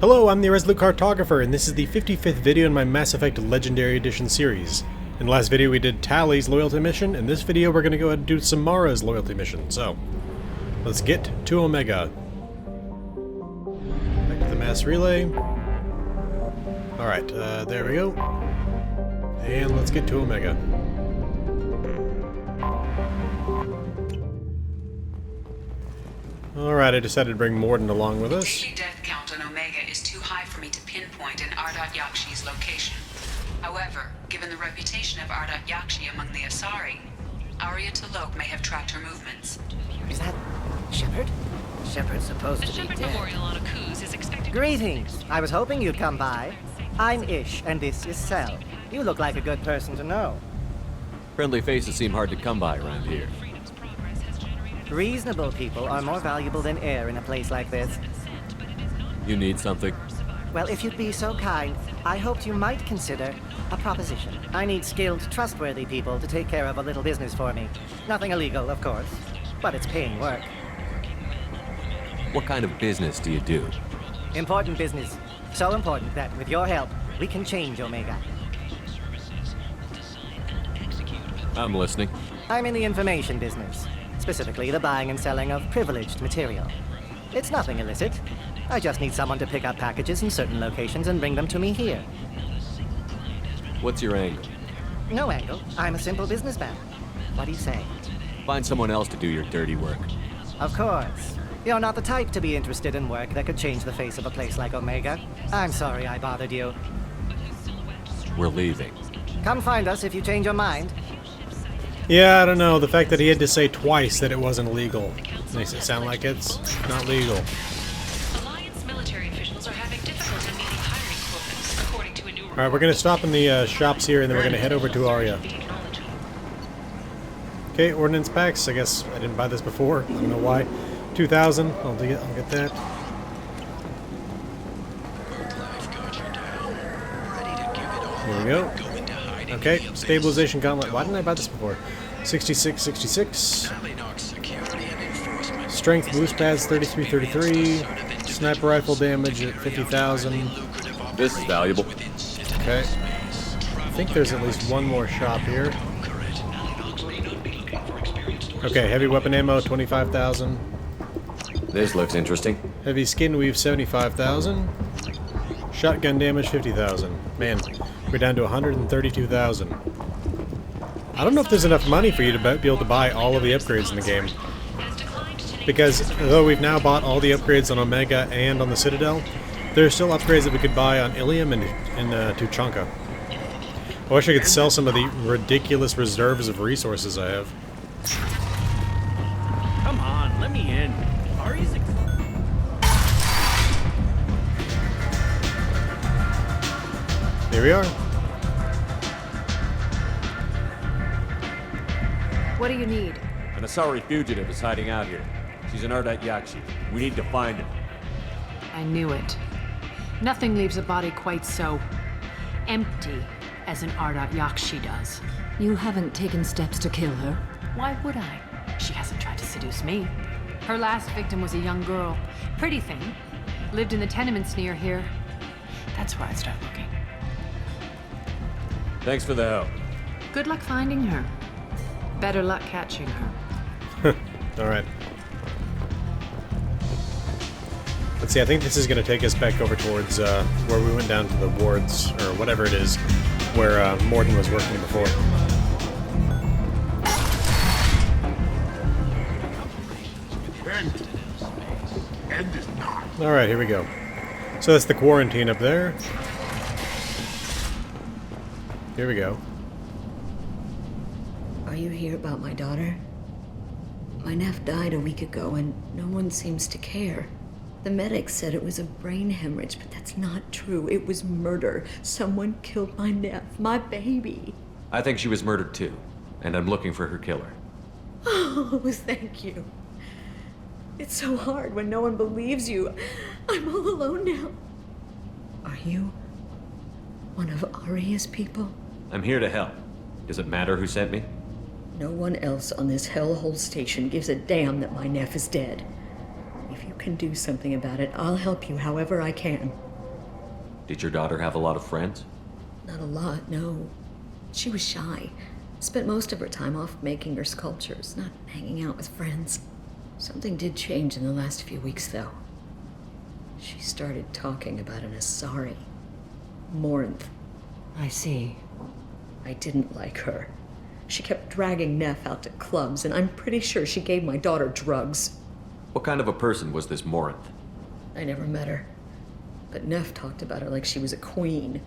Hello, I'm the Resolute Cartographer, and this is the 55th video in my Mass Effect Legendary Edition series. In the last video we did Tally's loyalty mission, in this video we're going to go ahead and do Samara's loyalty mission. So, let's get to Omega. Back to the mass relay. Alright, there we go. And let's get to Omega. Alright, I decided to bring Morden along with us. Daily death count on Omega is too high for me to pinpoint an Ardat Yakshi's location. However, given the reputation of Ardat Yakshi among the Asari, Arya T'Loak may have tracked her movements. Is that Shepard? Shepard's supposed to be Shepard dead. Memorial on Akuz is expected. Greetings. I was hoping you'd come by. I'm Ish, and this is Sel. You look like a good person to know. Friendly faces seem hard to come by around here. Reasonable people are more valuable than air in a place like this. You need something? Well, if you'd be so kind, I hoped you might consider a proposition. I need skilled, trustworthy people to take care of a little business for me. Nothing illegal, of course, but it's paying work. What kind of business do you do? Important business. So important that, with your help, we can change Omega. I'm listening. I'm in the information business. Specifically, the buying and selling of privileged material. It's nothing illicit. I just need someone to pick up packages in certain locations and bring them to me here. What's your angle? No angle. I'm a simple businessman. What do you say? Find someone else to do your dirty work. Of course. You're not the type to be interested in work that could change the face of a place like Omega. I'm sorry I bothered you. We're leaving. Come find us if you change your mind. Yeah, I don't know. The fact that he had to say twice that it wasn't illegal makes it sound like it's not legal. Alliance military officials are having difficulty meeting hiring quotas, according to a new. Alright, we're going to stop in the shops here, and then we're going to head over to Arya. Okay, ordnance packs. I guess I didn't buy this before. I don't know why. 2,000. I'll get that. Here we go. Okay, stabilization gauntlet. Why didn't I buy this before? 66, 66. Strength boost pads 33, 33. Sniper rifle damage at 50,000. This is valuable. Okay. I think there's at least one more shop here. Okay, heavy weapon ammo 25,000. This looks interesting. Heavy skin weave 75,000. Shotgun damage 50,000. Man, we're down to 132,000. I don't know if there's enough money for you to be able to buy all of the upgrades in the game. Because though we've now bought all the upgrades on Omega and on the Citadel, there are still upgrades that we could buy on Ilium and Tuchanka. I wish I could sell some of the ridiculous reserves of resources I have. Come on, let me in. Ari's Here we are. What do you need? An Asari fugitive is hiding out here. She's an Ardat Yakshi. We need to find her. I knew it. Nothing leaves a body quite so empty as an Ardat Yakshi does. You haven't taken steps to kill her? Why would I? She hasn't tried to seduce me. Her last victim was a young girl. Pretty thing. Lived in the tenements near here. That's where I'd start looking. Thanks for the help. Good luck finding her. Better luck catching her. Alright. Let's see, I think this is going to take us back over towards where we went down to the wards, or whatever it is, where Morden was working before. Alright, here we go. So that's the quarantine up there. Here we go. Are you here about my daughter? My nephew died a week ago and no one seems to care. The medics said it was a brain hemorrhage, but that's not true. It was murder. Someone killed my nephew, my baby. I think she was murdered too, and I'm looking for her killer. Oh, thank you. It's so hard when no one believes you. I'm all alone now. Are you one of Arya's people? I'm here to help. Does it matter who sent me? No one else on this hellhole station gives a damn that my nephew is dead. If you can do something about it, I'll help you however I can. Did your daughter have a lot of friends? Not a lot, no. She was shy. Spent most of her time off making her sculptures, not hanging out with friends. Something did change in the last few weeks, though. She started talking about an Asari. Morinth. I see. I didn't like her. She kept dragging Neff out to clubs, and I'm pretty sure she gave my daughter drugs. What kind of a person was this Morinth? I never met her. But Neff talked about her like she was a queen.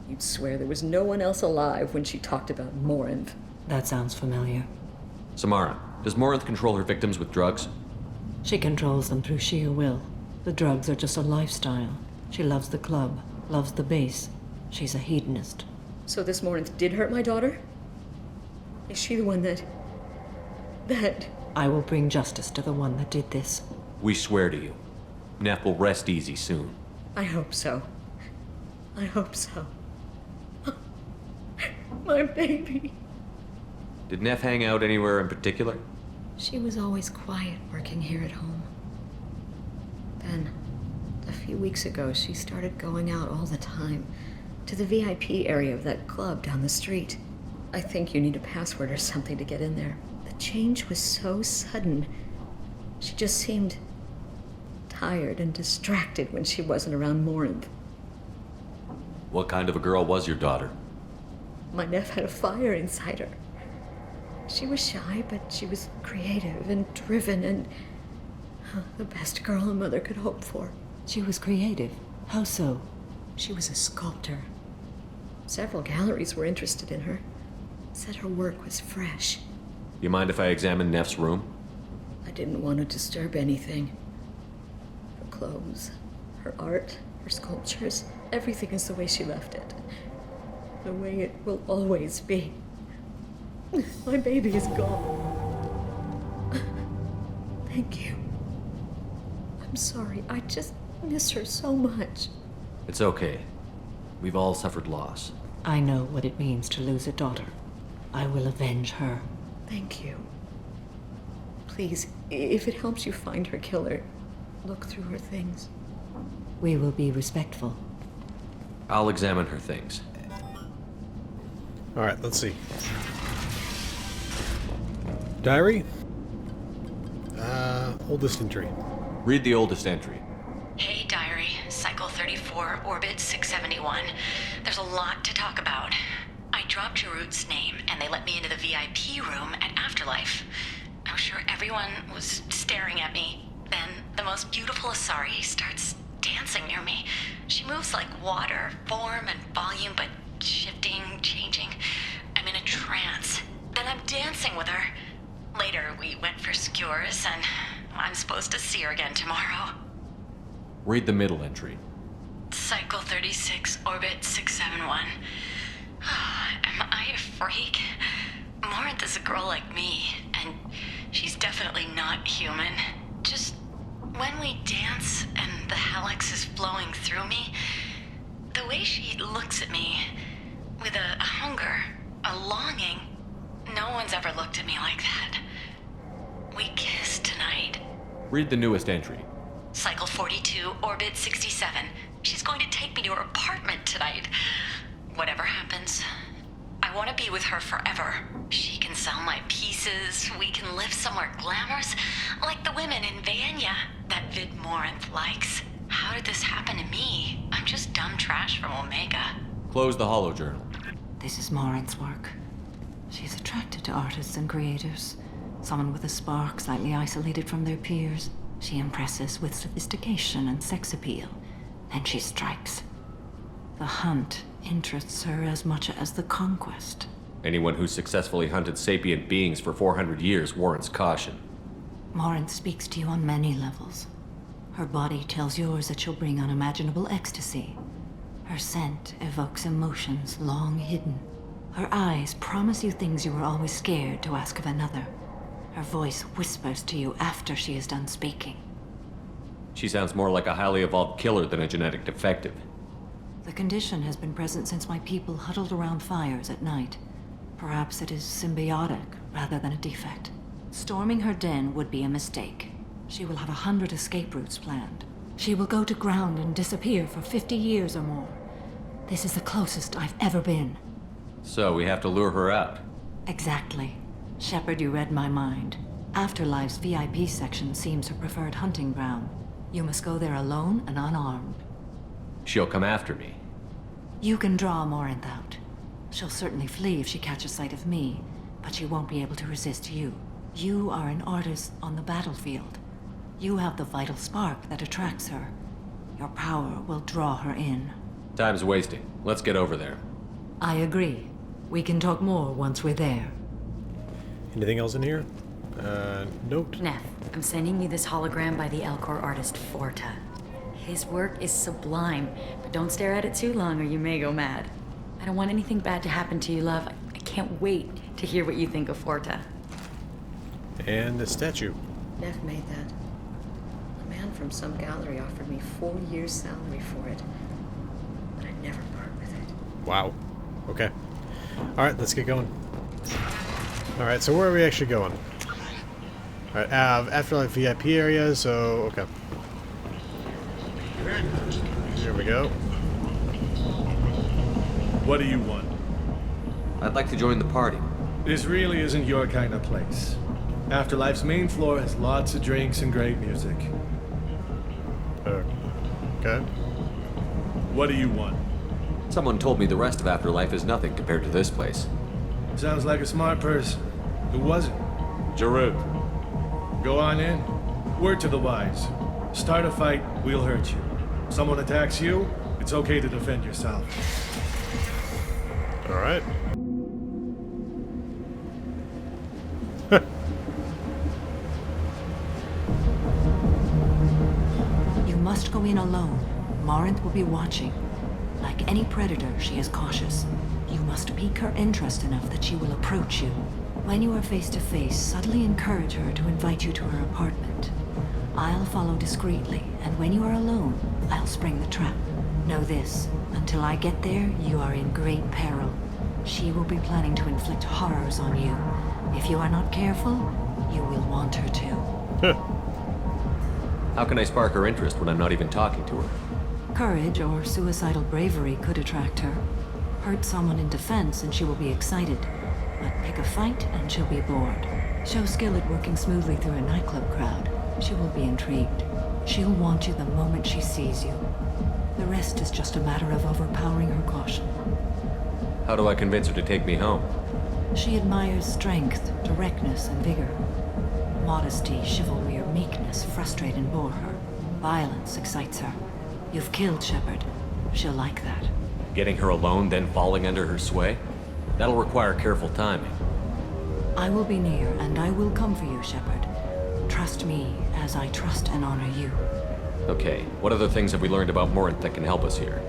You'd swear there was no one else alive when she talked about Morinth. That sounds familiar. Samara, does Morinth control her victims with drugs? She controls them through sheer will. The drugs are just a lifestyle. She loves the club, loves the base. She's a hedonist. So this Morinth did hurt my daughter? Is she the one that... I will bring justice to the one that did this. We swear to you. Neff will rest easy soon. I hope so. I hope so. My baby. Did Neff hang out anywhere in particular? She was always quiet working here at home. Then, a few weeks ago, she started going out all the time to the VIP area of that club down the street. I think you need a password or something to get in there. The change was so sudden. She just seemed tired and distracted when she wasn't around Morinth. What kind of a girl was your daughter? My Neff had a fire inside her. She was shy, but she was creative and driven and the best girl a mother could hope for. She was creative. How so? She was a sculptor. Several galleries were interested in her. Said her work was fresh. You mind if I examine Neff's room? I didn't want to disturb anything. Her clothes, her art, her sculptures, everything is the way she left it. The way it will always be. My baby is gone. Thank you. I'm sorry. I just miss her so much. It's okay. We've all suffered loss. I know what it means to lose a daughter. I will avenge her. Thank you. Please, if it helps you find her killer, look through her things. We will be respectful. I'll examine her things. Alright, let's see. Diary? Oldest entry. Read the oldest entry. Hey, Diary. Cycle 34, Orbit 671. There's a lot to talk about. I dropped Jarut's name, and they let me into the VIP room at Afterlife. I was sure everyone was staring at me. Then, the most beautiful Asari starts dancing near me. She moves like water, form and volume, but shifting, changing. I'm in a trance. Then I'm dancing with her. Later, we went for skewers, and I'm supposed to see her again tomorrow. Read the middle entry. Cycle 36, Orbit 671. Am I a freak? Morinth is a girl like me, and she's definitely not human. Just when we dance and the hallux is flowing through me, the way she looks at me with a hunger, a longing, no one's ever looked at me like that. We kissed tonight. Read the newest entry. Cycle 42, Orbit 67. She's going to take me to her apartment tonight. Whatever happens, I want to be with her forever. She can sell my pieces. We can live somewhere glamorous, like the women in Vanya that Vid Morinth likes. How did this happen to me? I'm just dumb trash from Omega. Close the holo journal. This is Morinth's work. She's attracted to artists and creators. Someone with a spark, slightly isolated from their peers. She impresses with sophistication and sex appeal. Then she strikes. The hunt interests her as much as the conquest. Anyone who's successfully hunted sapient beings for 400 years warrants caution. Morinth speaks to you on many levels. Her body tells yours that she'll bring unimaginable ecstasy. Her scent evokes emotions long hidden. Her eyes promise you things you were always scared to ask of another. Her voice whispers to you after she is done speaking. She sounds more like a highly evolved killer than a genetic defective. The condition has been present since my people huddled around fires at night. Perhaps it is symbiotic rather than a defect. Storming her den would be a mistake. She will have 100 escape routes planned. She will go to ground and disappear for 50 years or more. This is the closest I've ever been. So we have to lure her out. Exactly. Shepard, you read my mind. Afterlife's VIP section seems her preferred hunting ground. You must go there alone and unarmed. She'll come after me. You can draw Morinth out. She'll certainly flee if she catches sight of me, but she won't be able to resist you. You are an artist on the battlefield. You have the vital spark that attracts her. Your power will draw her in. Time's wasting. Let's get over there. I agree. We can talk more once we're there. Anything else in here? Note. Neff, I'm sending you this hologram by the Elcor artist Forta. His work is sublime, but don't stare at it too long or you may go mad. I don't want anything bad to happen to you, love. I can't wait to hear what you think of Forta. And the statue. Neff made that. A man from some gallery offered me 4 years' salary for it, but I'd never part with it. Wow. Okay. Alright, let's get going. Alright, so where are we actually going? Alright, Afterlife VIP area, so, okay. Here we go. What do you want? I'd like to join the party. This really isn't your kind of place. Afterlife's main floor has lots of drinks and great music. Okay. What do you want? Someone told me the rest of Afterlife is nothing compared to this place. Sounds like a smart person. Who was it? Jarut. Go on in. Word to the wise. Start a fight, we'll hurt you. Someone attacks you, it's okay to defend yourself. Alright. You must go in alone. Morinth will be watching. Like any predator, she is cautious. You must pique her interest enough that she will approach you. When you are face to face, subtly encourage her to invite you to her apartment. I'll follow discreetly, and when you are alone, I'll spring the trap. Know this, until I get there, you are in great peril. She will be planning to inflict horrors on you. If you are not careful, you will want her to. How can I spark her interest when I'm not even talking to her? Courage or suicidal bravery could attract her. Hurt someone in defense and she will be excited. But pick a fight and she'll be bored. Show skill at working smoothly through a nightclub crowd. She will be intrigued. She'll want you the moment she sees you. The rest is just a matter of overpowering her caution. How do I convince her to take me home? She admires strength, directness, and vigor. Modesty, chivalry, or meekness frustrate and bore her. Violence excites her. You've killed Shepard. She'll like that. Getting her alone, then falling under her sway? That'll require careful timing. I will be near, and I will come for you, Shepard. Trust me, as I trust and honor you. Okay, what other things have we learned about Morinth that can help us here?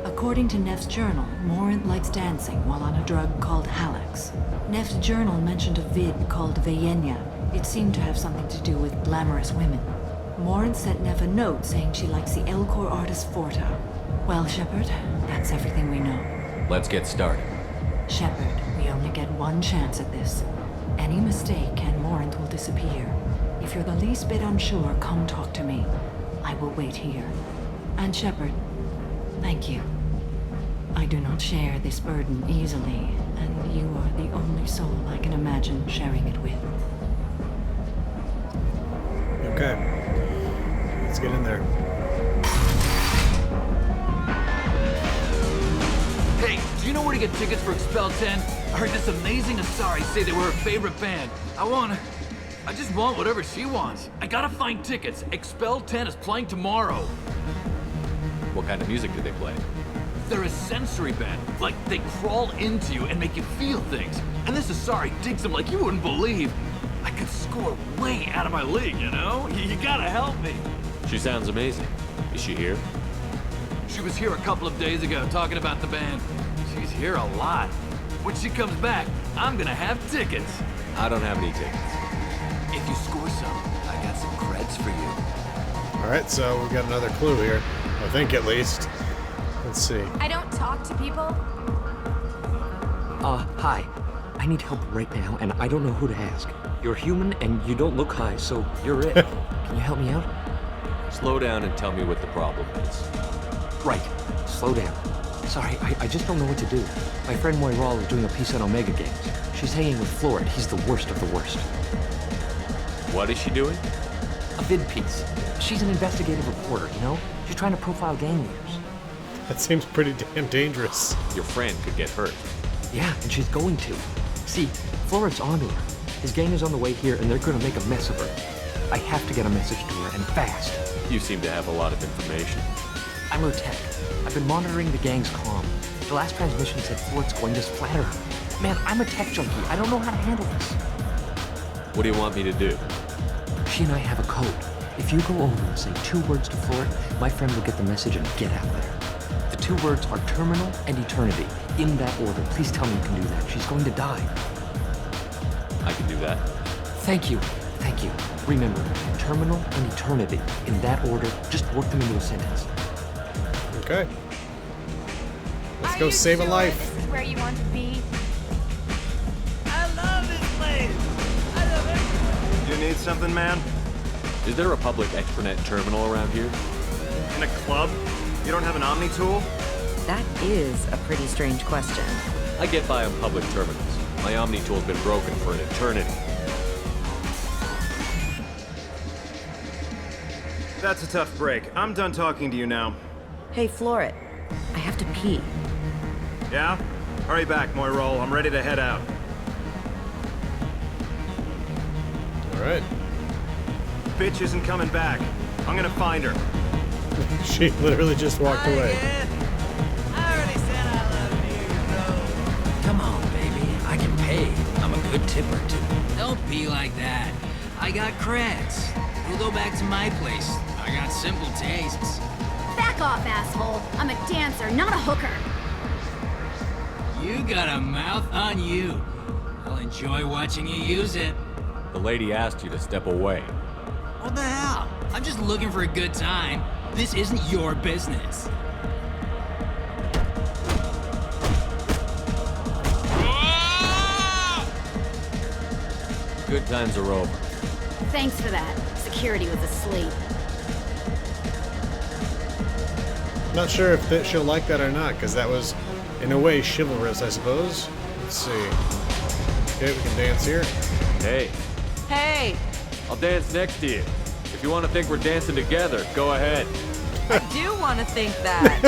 According to Neff's journal, Morinth likes dancing while on a drug called Halax. Neff's journal mentioned a vid called Veyenya. It seemed to have something to do with glamorous women. Morinth sent Neff a note saying she likes the Elcor artist Forta. Well, Shepard, that's everything we know. Let's get started. Shepard, we only get one chance at this. Any mistake and Morinth will disappear. If you're the least bit unsure, come talk to me. I will wait here. And Shepard, thank you. I do not share this burden easily, and you are the only soul I can imagine sharing it with. Okay. Let's get in there. Hey, do you know where to get tickets for Expel 10? I heard this amazing Asari say they were her favorite band. I just want whatever she wants. I gotta find tickets. Expel 10 is playing tomorrow. What kind of music do they play? They're a sensory band. Like, they crawl into you and make you feel things. And this Asari digs them like you wouldn't believe. I could score way out of my league, you know? You gotta help me. She sounds amazing. Is she here? She was here a couple of days ago talking about the band. She's here a lot. When she comes back, I'm gonna have tickets. I don't have any tickets. If you score some, I got some creds for you. Alright, so we've got another clue here. I think at least. Let's see. I don't talk to people. Hi. I need help right now, and I don't know who to ask. You're human, and you don't look high, so you're it. Can you help me out? Slow down and tell me what the problem is. Right. Slow down. Sorry, I just don't know what to do. My friend Moira is doing a piece on Omega Games. She's hanging with Florid. He's the worst of the worst. What is she doing? A vid piece. She's an investigative reporter, you know? She's trying to profile gang leaders. That seems pretty damn dangerous. Your friend could get hurt. Yeah, and she's going to. See, Florid's onto her. His gang is on the way here, and they're gonna make a mess of her. I have to get a message to her, and fast. You seem to have a lot of information. I'm her tech. I've been monitoring the gang's comm. The last transmission said Florid's going to splatter her. Man, I'm a tech junkie. I don't know how to handle this. What do you want me to do? She and I have a code. If you go over and say 2 words to Florid, my friend will get the message and get out of there. The 2 words are terminal and eternity. In that order. Please tell me you can do that. She's going to die. I can do that. Thank you. Thank you. Remember, terminal and eternity. In that order, just work them into a sentence. Okay. Let's go save a life. This is where you want to be. I love this place. I love it. You need something, man? Is there a public extranet terminal around here? In a club? You don't have an Omni tool? That is a pretty strange question. I get by on public terminals. My Omni tool's been broken for an eternity. That's a tough break. I'm done talking to you now. Hey, Florid. I have to pee. Yeah? Hurry back, Moira. I'm ready to head out. Alright. Bitch isn't coming back. I'm gonna find her. She literally just walked away. I already said I love you, bro. Come on, baby. I can pay. I'm a good tipper, too. Don't be like that. I got creds. We'll go back to my place. I got simple tastes. Back off, asshole. I'm a dancer, not a hooker. You got a mouth on you. I'll enjoy watching you use it. The lady asked you to step away. What the hell? I'm just looking for a good time. This isn't your business. Good times are over. Thanks for that. Security was asleep. Not sure if she'll like that or not, because that was, in a way, chivalrous, I suppose. Let's see. Okay, we can dance here. Hey. Hey! I'll dance next to you. If you want to think we're dancing together, go ahead. I do want to think that.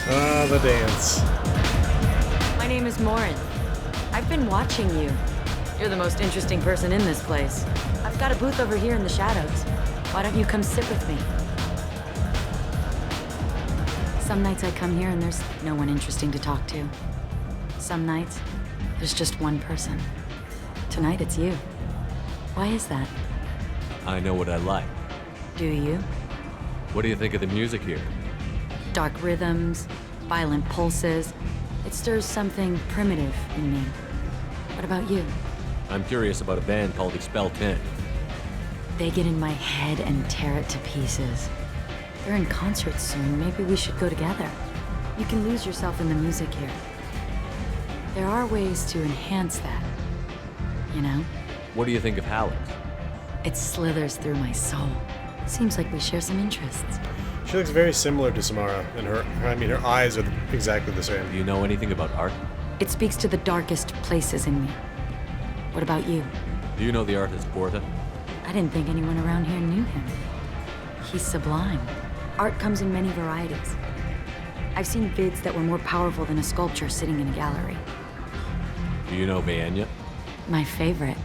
Ah, the dance. My name is Morin. I've been watching you. You're the most interesting person in this place. I've got a booth over here in the shadows. Why don't you come sit with me? Some nights I come here and there's no one interesting to talk to. Some nights, there's just one person. Tonight it's you. Why is that? I know what I like. Do you? What do you think of the music here? Dark rhythms, violent pulses. It stirs something primitive in me. What about you? I'm curious about a band called Expel 10. They get in my head and tear it to pieces. They're in concert soon. Maybe we should go together. You can lose yourself in the music here. There are ways to enhance that, you know? What do you think of Hallett's? It slithers through my soul. Seems like we share some interests. She looks very similar to Samara, and her eyes are exactly the same. Do you know anything about art? It speaks to the darkest places in me. What about you? Do you know the artist Porta? I didn't think anyone around here knew him. He's sublime. Art comes in many varieties. I've seen vids that were more powerful than a sculpture sitting in a gallery. Do you know Vienya? My favorite.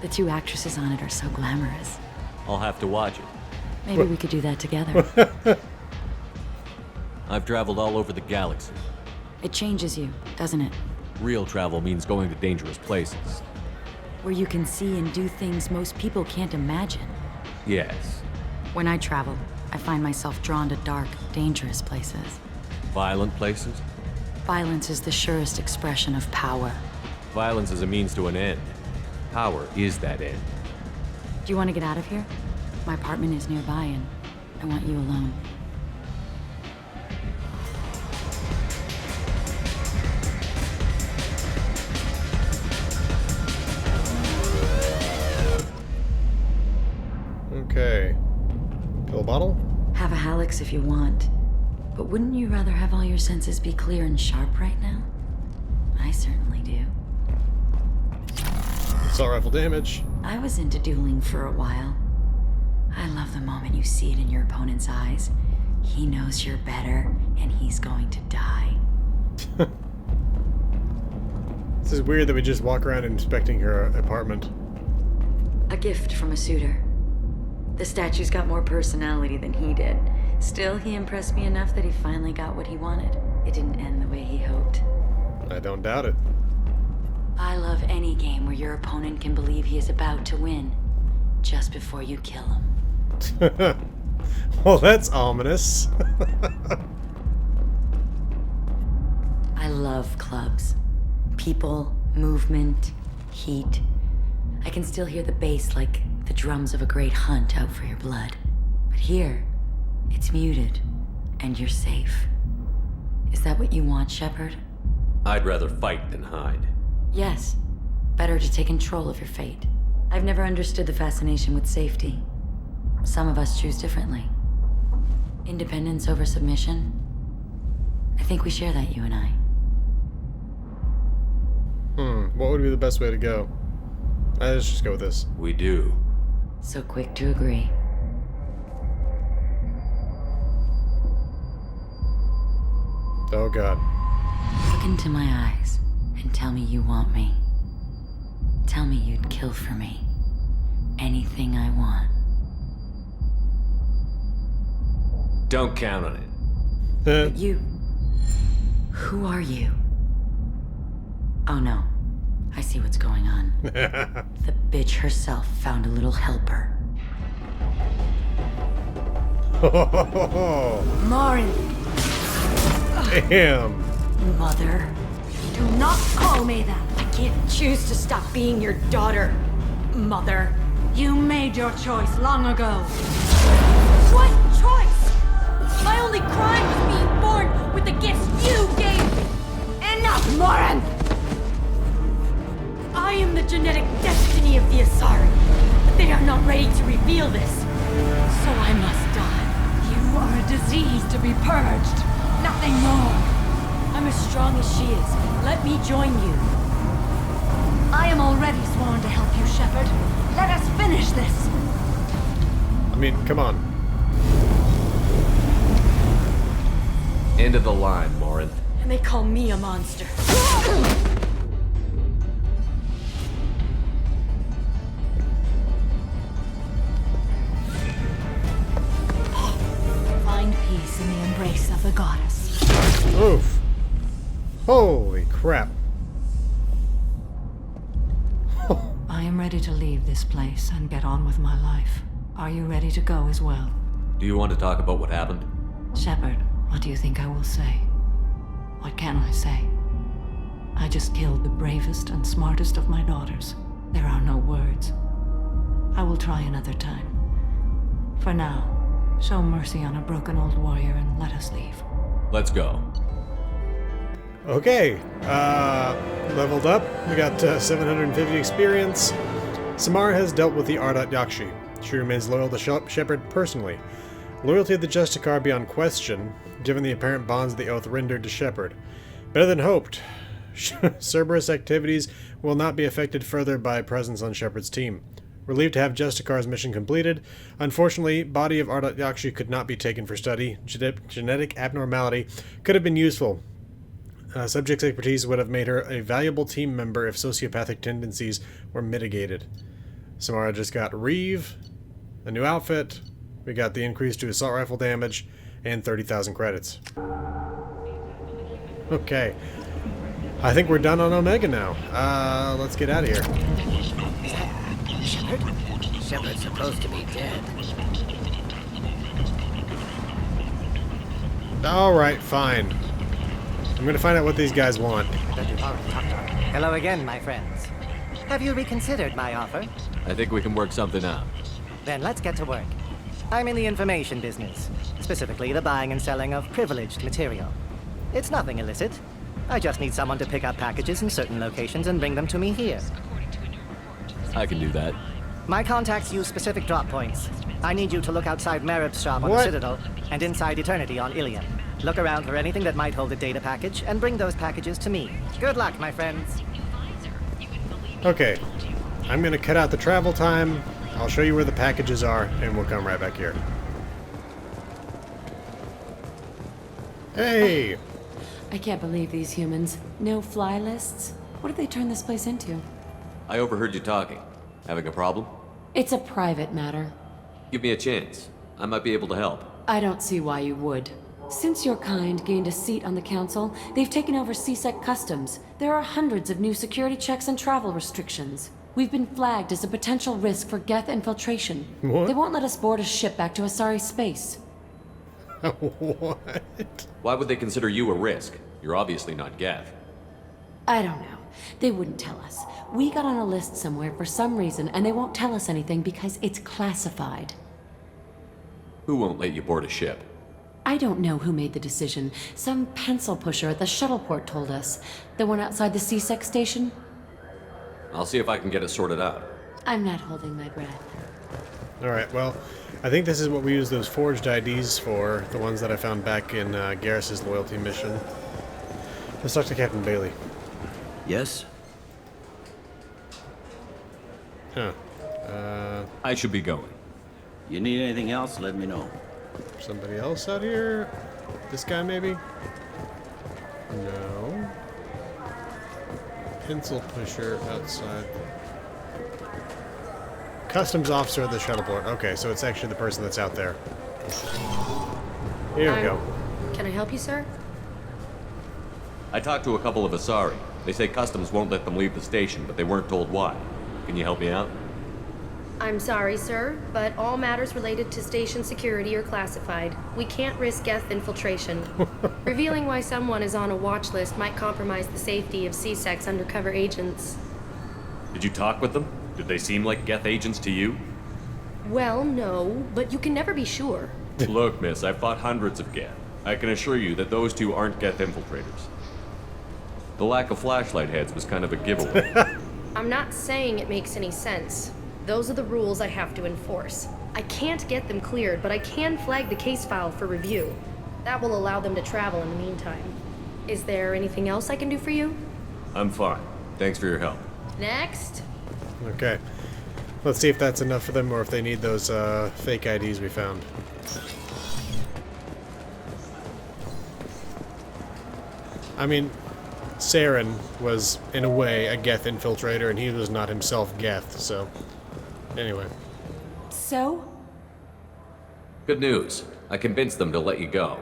The 2 actresses on it are so glamorous. I'll have to watch it. Maybe we could do that together. I've traveled all over the galaxy. It changes you, doesn't it? Real travel means going to dangerous places. Where you can see and do things most people can't imagine. Yes. When I travel, I find myself drawn to dark, dangerous places. Violent places? Violence is the surest expression of power. Violence is a means to an end. Power is that end. Do you want to get out of here? My apartment is nearby and I want you alone. bottle? Have a Halix if you want. But wouldn't you rather have all your senses be clear and sharp right now? I certainly do. Assault rifle damage. I was into dueling for a while. I love the moment you see it in your opponent's eyes. He knows you're better, and he's going to die. This is weird that we just walk around inspecting her apartment. A gift from a suitor. The statue's got more personality than he did. Still, he impressed me enough that he finally got what he wanted. It didn't end the way he hoped. I don't doubt it. I love any game where your opponent can believe he is about to win, just before you kill him. Well, that's ominous. I love clubs. People, movement, heat. I can still hear the bass like the drums of a great hunt out for your blood. But here, it's muted, and you're safe. Is that what you want, Shepard? I'd rather fight than hide. Yes. Better to take control of your fate. I've never understood the fascination with safety. Some of us choose differently. Independence over submission. I think we share that, you and I. What would be the best way to go? Let's just go with this. We do. So quick to agree. Oh god. Look into my eyes and tell me you want me. Tell me you'd kill for me. Anything I want. Don't count on it. But you... Who are you? Oh no. I see what's going on. The bitch herself found a little helper. Marin! Damn! Mother. Do not call me that. I can't choose to stop being your daughter. Mother. You made your choice long ago. What choice? My only crime was being born with the gifts you gave me. Enough, Moran! I am the genetic destiny of the Asari, but they are not ready to reveal this. So I must die. You are a disease to be purged. Nothing more. I'm as strong as she is. Let me join you. I am already sworn to help you, Shepard. Let us finish this. I mean, come on. End of the line, Morin. And they call me a monster. Find peace in the embrace of the goddess. Oof. Holy crap. I am ready to leave this place and get on with my life. Are you ready to go as well? Do you want to talk about what happened? Shepard, what do you think I will say? What can I say? I just killed the bravest and smartest of my daughters. There are no words. I will try another time. For now, show mercy on a broken old warrior and let us leave. Let's go. Okay. Leveled up. We got 750 experience. Samara has dealt with the Ardat Yakshi. She remains loyal to Shepard personally. Loyalty of the Justicar beyond question, given the apparent bonds the oath rendered to Shepard. Better than hoped. Cerberus activities will not be affected further by presence on Shepard's team. Relieved to have Justicar's mission completed. Unfortunately, body of Ardat Yakshi could not be taken for study. Genetic abnormality could have been useful. Subject's expertise would have made her a valuable team member if sociopathic tendencies were mitigated. Samara just got Reeve, a new outfit. We got the increase to assault rifle damage, and 30,000 credits. Okay. I think we're done on Omega now. Let's get out of here. Shepard? Shepard's supposed to be dead. Alright, fine. I'm gonna find out what these guys want. Hello again, my friends. Have you reconsidered my offer? I think we can work something out. Then let's get to work. I'm in the information business, specifically the buying and selling of privileged material. It's nothing illicit. I just need someone to pick up packages in certain locations and bring them to me here. I can do that. My contacts use specific drop points. I need you to look outside Merib's shop on the Citadel and inside Eternity on Ilium. Look around for anything that might hold a data package and bring those packages to me. Good luck, my friends. Okay. I'm gonna cut out the travel time. I'll show you where the packages are, and we'll come right back here. Hey! I can't believe these humans. No fly lists? What did they turn this place into? I overheard you talking. Having a problem? It's a private matter. Give me a chance. I might be able to help. I don't see why you would. Since your kind gained a seat on the council, they've taken over CSEC customs. There are hundreds of new security checks and travel restrictions. We've been flagged as a potential risk for Geth infiltration. What? They won't let us board a ship back to Asari space. What? Why would they consider you a risk? You're obviously not Geth. I don't know. They wouldn't tell us. We got on a list somewhere for some reason, and they won't tell us anything because it's classified. Who won't let you board a ship? I don't know who made the decision. Some pencil pusher at the shuttleport told us. The one outside the CSEC station? I'll see if I can get it sorted out. I'm not holding my breath. Alright, well, I think this is what we use those forged IDs for, the ones that I found back in Garrus's loyalty mission. Let's talk to Captain Bailey. Yes? Huh. I should be going. You need anything else, let me know. Somebody else out here? This guy, maybe? No. Pencil pusher outside. Customs officer at the shuttleport. Okay, so it's actually the person that's out there. Here we go. Can I help you, sir? I talked to a couple of Asari. They say customs won't let them leave the station, but they weren't told why. Can you help me out? I'm sorry, sir, but all matters related to station security are classified. We can't risk Geth infiltration. Revealing why someone is on a watch list might compromise the safety of CSEC's undercover agents. Did you talk with them? Did they seem like Geth agents to you? Well, no, but you can never be sure. Look, miss, I've fought hundreds of Geth. I can assure you that those two aren't Geth infiltrators. The lack of flashlight heads was kind of a giveaway. I'm not saying it makes any sense. Those are the rules I have to enforce. I can't get them cleared, but I can flag the case file for review. That will allow them to travel in the meantime. Is there anything else I can do for you? I'm fine. Thanks for your help. Next. Okay. Let's see if that's enough for them or if they need those fake IDs we found. I mean, Saren was, in a way, a Geth infiltrator, and he was not himself Geth, so... Anyway. So? Good news. I convinced them to let you go.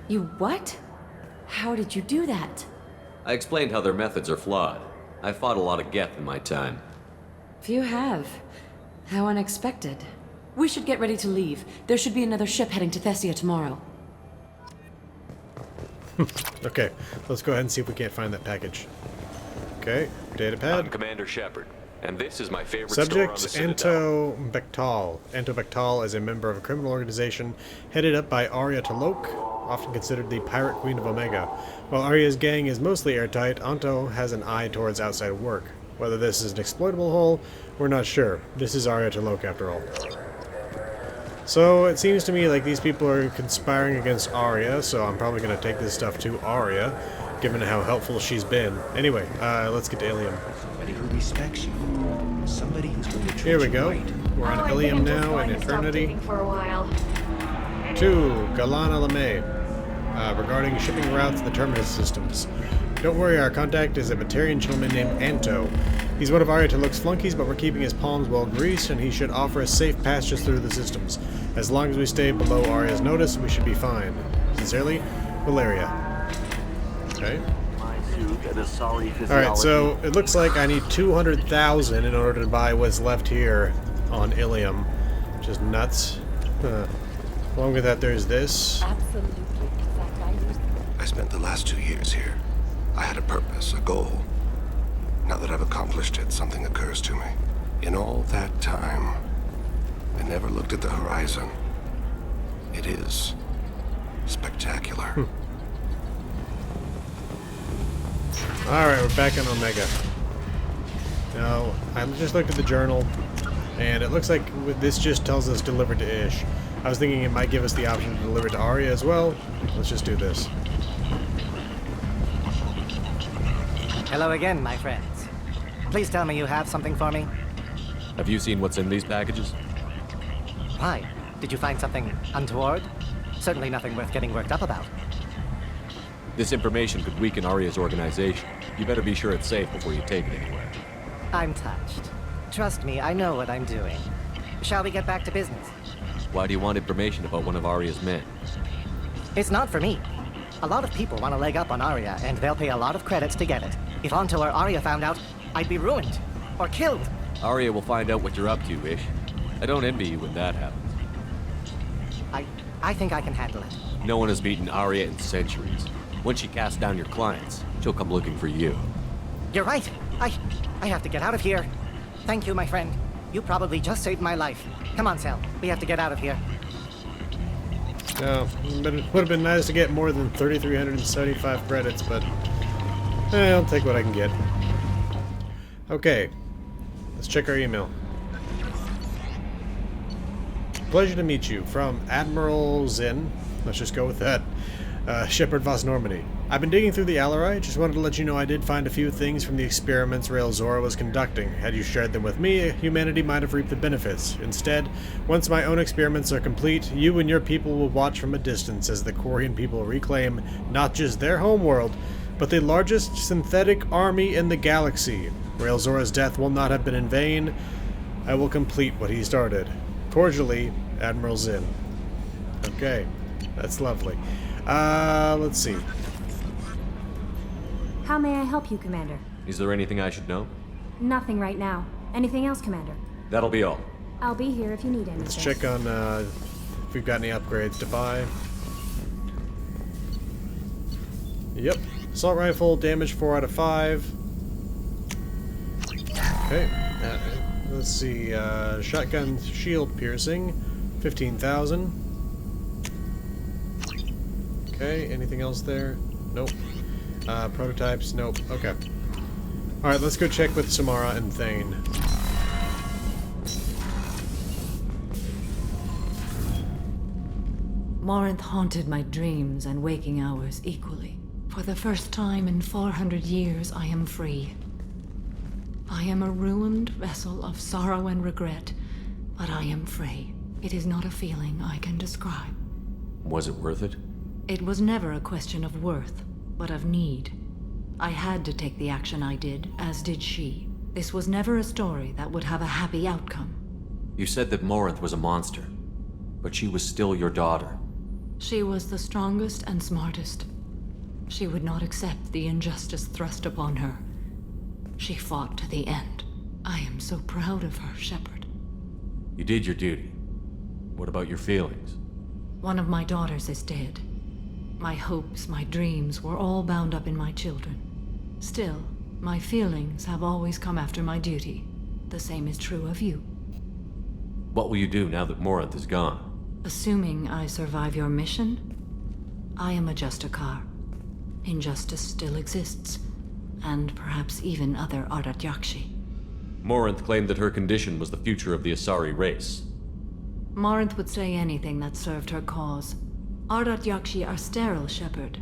You what? How did you do that? I explained how their methods are flawed. I fought a lot of Geth in my time. Few have. How unexpected. We should get ready to leave. There should be another ship heading to Thessia tomorrow. Okay, let's go ahead and see if we can't find that package. Okay, data pad. I'm Commander Shepard, and this is my favorite Subject, store on the Citadel. Anto Bechtal. Anto Bechtal is a member of a criminal organization headed up by Arya Talok, often considered the Pirate Queen of Omega. While Arya's gang is mostly airtight, Anto has an eye towards outside work. Whether this is an exploitable hole, we're not sure. This is Arya Talok, after all. So, it seems to me like these people are conspiring against Arya, so I'm probably going to take this stuff to Arya, given how helpful she's been. Anyway, let's get to Ilium. Somebody who respects you. Somebody who's going to treat Here we you go. right. We're on Ilium now in Eternity. For a while. To Galana Lamay, regarding shipping routes and the terminus systems. Don't worry, our contact is a Batarian gentleman named Anto. He's one of Arya Talok's flunkies, but we're keeping his palms well greased, and he should offer us safe passage through the systems. As long as we stay below Arya's notice, we should be fine. Sincerely, Valeria. Okay. Alright, so it looks like I need 200,000 in order to buy what's left here on Ilium, which is nuts. Along with that, there's this. Absolutely. In fact, I spent the last 2 years here. I had a purpose, a goal. Now that I've accomplished it, something occurs to me. In all that time, I never looked at the horizon. It is spectacular. Alright, we're back on Omega. No, I just looked at the journal, and it looks like this just tells us delivered to Ish. I was thinking it might give us the option to deliver to Arya as well. Let's just do this. Hello again, my friends. Please tell me you have something for me. Have you seen what's in these packages? Why? Did you find something untoward? Certainly nothing worth getting worked up about. This information could weaken Arya's organization. You better be sure it's safe before you take it anywhere. I'm touched. Trust me, I know what I'm doing. Shall we get back to business? Why do you want information about one of Arya's men? It's not for me. A lot of people want a leg up on Arya, and they'll pay a lot of credits to get it. If Anto or Arya found out, I'd be ruined. Or killed. Arya will find out what you're up to, Ish. I don't envy you when that happens. I think I can handle it. No one has beaten Arya in centuries. When she casts down your clients, she'll come looking for you. You're right. I have to get out of here. Thank you, my friend. You probably just saved my life. Come on, Sal. We have to get out of here. No, but it would have been nice to get more than 3,375 credits, but I'll take what I can get. Okay, let's check our email. Pleasure to meet you. From Admiral Zinn. Let's just go with that. Shepard Voss Normandy. I've been digging through the Alarai. Just wanted to let you know I did find a few things from the experiments Rael Zora was conducting. Had you shared them with me, humanity might have reaped the benefits. Instead, once my own experiments are complete, you and your people will watch from a distance as the Quarian people reclaim not just their homeworld, but the largest synthetic army in the galaxy. Rael Zora's death will not have been in vain. I will complete what he started. Cordially, Admiral Zinn. Okay, that's lovely. Let's see. How may I help you, Commander? Is there anything I should know? Nothing right now. Anything else, Commander? That'll be all. I'll be here if you need anything. Let's check on if we've got any upgrades to buy. Yep. Assault rifle, damage 4 out of 5. Okay. Let's see. Shotgun shield piercing, 15,000. Okay, anything else there? Nope. Prototypes? Nope. Okay. Alright, let's go check with Samara and Thane. Morinth haunted my dreams and waking hours equally. For the first time in 400 years, I am free. I am a ruined vessel of sorrow and regret, but I am free. It is not a feeling I can describe. Was it worth it? It was never a question of worth, but of need. I had to take the action I did, as did she. This was never a story that would have a happy outcome. You said that Morinth was a monster, but she was still your daughter. She was the strongest and smartest. She would not accept the injustice thrust upon her. She fought to the end. I am so proud of her, Shepard. You did your duty. What about your feelings? One of my daughters is dead. My hopes, my dreams were all bound up in my children. Still, my feelings have always come after my duty. The same is true of you. What will you do now that Morinth is gone? Assuming I survive your mission, I am a Justicar. Injustice still exists, and perhaps even other Ardat Yakshi. Morinth claimed that her condition was the future of the Asari race. Morinth would say anything that served her cause. Ardat Yakshi are sterile, Shepard.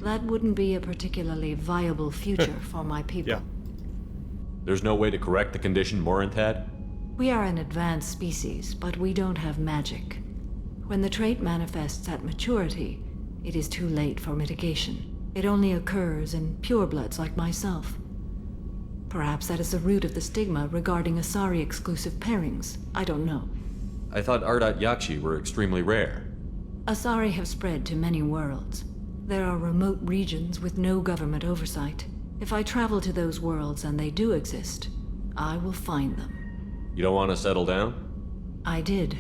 That wouldn't be a particularly viable future for my people. Yeah. There's no way to correct the condition Morinth had? We are an advanced species, but we don't have magic. When the trait manifests at maturity, it is too late for mitigation. It only occurs in purebloods like myself. Perhaps that is the root of the stigma regarding Asari-exclusive pairings. I don't know. I thought Ardat Yakshi were extremely rare. Asari have spread to many worlds. There are remote regions with no government oversight. If I travel to those worlds and they do exist, I will find them. You don't want to settle down? I did.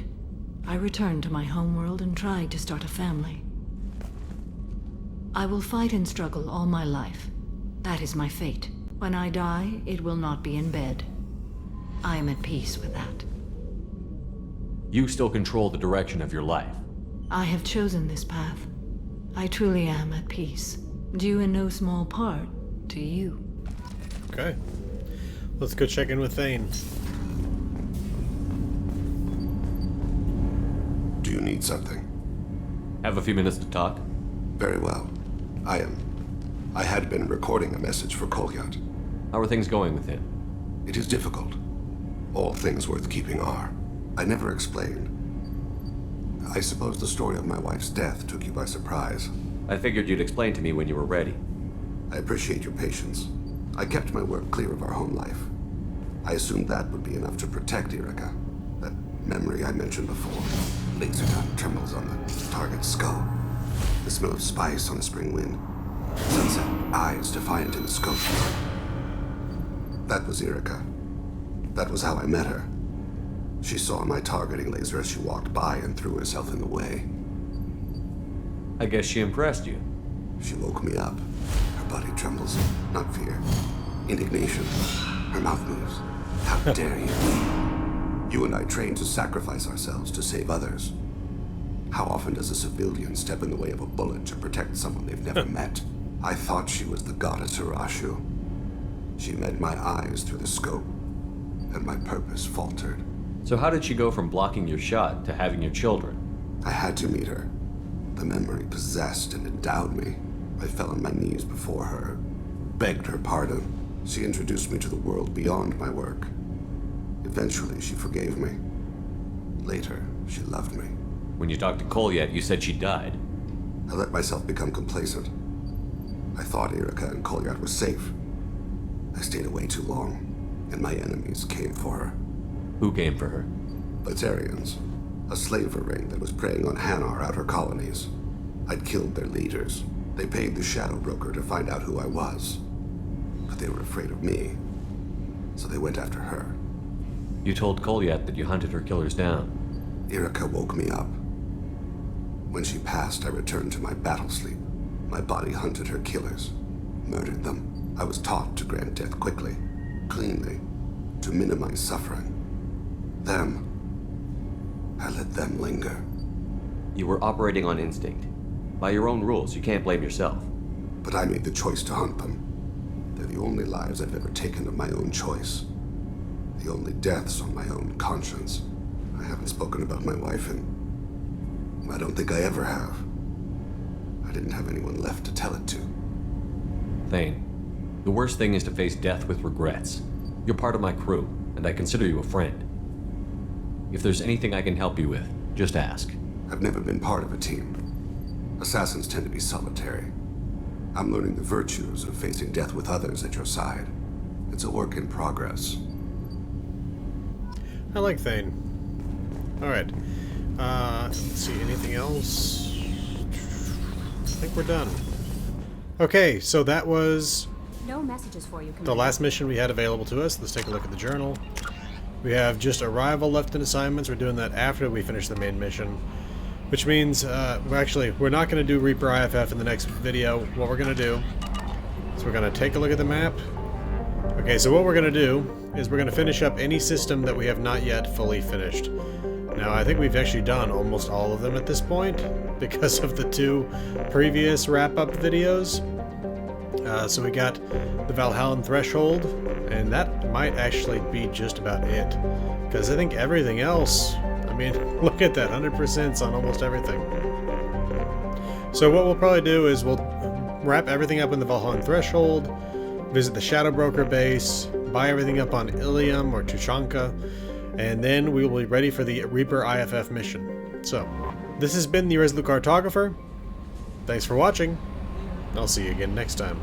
I returned to my homeworld and tried to start a family. I will fight and struggle all my life. That is my fate. When I die, it will not be in bed. I am at peace with that. You still control the direction of your life. I have chosen this path. I truly am at peace, due in no small part to you. Okay. Let's go check in with Thane. Do you need something? Have a few minutes to talk? Very well. I had been recording a message for Kolyat. How are things going with him? It is difficult. All things worth keeping are. I never explained. I suppose the story of my wife's death took you by surprise. I figured you'd explain to me when you were ready. I appreciate your patience. I kept my work clear of our home life. I assumed that would be enough to protect Erica. That memory I mentioned before. Laser gun trembles on the target's skull. The smell of spice on a spring wind. Sunset, eyes defiant in the scope. That was Erica. That was how I met her. She saw my targeting laser as she walked by and threw herself in the way. I guess she impressed you. She woke me up. Her body trembles. Not fear. Indignation. Her mouth moves. How dare you? You and I trained to sacrifice ourselves to save others. How often does a civilian step in the way of a bullet to protect someone they've never met? I thought she was the goddess Hirashu. She met my eyes through the scope, and my purpose faltered. So how did she go from blocking your shot to having your children? I had to meet her. The memory possessed and endowed me. I fell on my knees before her, begged her pardon. She introduced me to the world beyond my work. Eventually, she forgave me. Later, she loved me. When you talked to Kolyat, you said she died. I let myself become complacent. I thought Erica and Kolyat were safe. I stayed away too long, and my enemies came for her. Who came for her? Batarians. A slaver ring that was preying on Hanar outer colonies. I'd killed their leaders. They paid the shadow broker to find out who I was. But they were afraid of me, so they went after her. You told Kolyat that you hunted her killers down. Erica woke me up. When she passed, I returned to my battle sleep. My body hunted her killers, murdered them. I was taught to grant death quickly, cleanly, to minimize suffering. I let them linger. You were operating on instinct. By your own rules, you can't blame yourself. But I made the choice to hunt them. They're the only lives I've ever taken of my own choice. The only deaths on my own conscience. I haven't spoken about my wife, and I don't think I ever have. I didn't have anyone left to tell it to. Thane, the worst thing is to face death with regrets. You're part of my crew, and I consider you a friend. If there's anything I can help you with, just ask. I've never been part of a team. Assassins tend to be solitary. I'm learning the virtues of facing death with others at your side. It's a work in progress. I like Thane. Alright. Let's see, anything else? I think we're done. Okay, so that was no messages for you, the last mission we had available to us. Let's take a look at the journal. We have just arrival left in assignments. We're doing that after we finish the main mission. Which means, we're not going to do Reaper IFF in the next video. What we're going to do is we're going to take a look at the map. Okay, so what we're going to do is we're going to finish up any system that we have not yet fully finished. Now, I think we've actually done almost all of them at this point because of the 2 previous wrap-up videos. So we got the Valhallan Threshold, and that might actually be just about it. Because I think everything else, I mean, look at that, 100% on almost everything. So what we'll probably do is we'll wrap everything up in the Valhallan Threshold, visit the Shadow Broker base, buy everything up on Ilium or Tuchanka, and then we will be ready for the Reaper IFF mission. So, this has been the Irresolute Cartographer. Thanks for watching. I'll see you again next time.